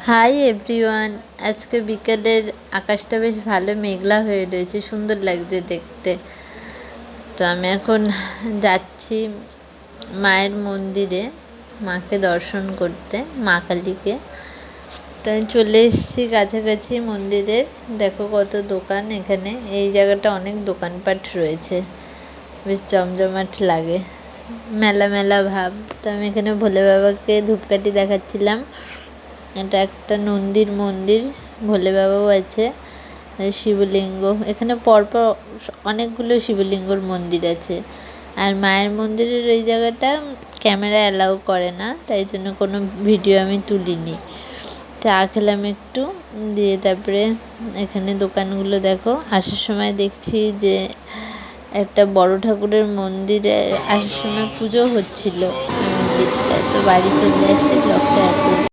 Hi everyone. আজকে বিকেলের আকাশটা বেশ ভালো মেঘলা হয়ে রয়েছে, সুন্দর লাগছে দেখতে। তো আমি এখন যাচ্ছি মায়ের মন্দিরে, মাকে দর্শন করতে, মা কালীকে। তো আমি চলে এসেছি কাছাকাছি মন্দিরের। দেখো কত দোকান এখানে, এই জায়গাটা অনেক দোকানপাট রয়েছে, বেশ জমজমাট লাগে, মেলা মেলা ভাব। তো আমি এখানে ভোলে বাবাকে ধূপকাঠি দেখাচ্ছিলাম। এটা একটা নন্দীর মন্দির, ভোলে বাবাও আছে, শিবলিঙ্গ এখানে পরপর অনেকগুলো শিবলিঙ্গর মন্দির আছে। আর মায়ের মন্দিরের ওই জায়গাটা ক্যামেরা অ্যালাউ করে না, তাই জন্য কোনো ভিডিও আমি তুলিনি। চা খেলাম একটু, দিয়ে তারপরে এখানে দোকানগুলো দেখো। আসার সময় দেখছি যে একটা বড় ঠাকুরের মন্দিরে আসার সময় পুজো হচ্ছিল মন্দিরটায়। তো বাড়ি চলে আসছি, ব্লগটা এত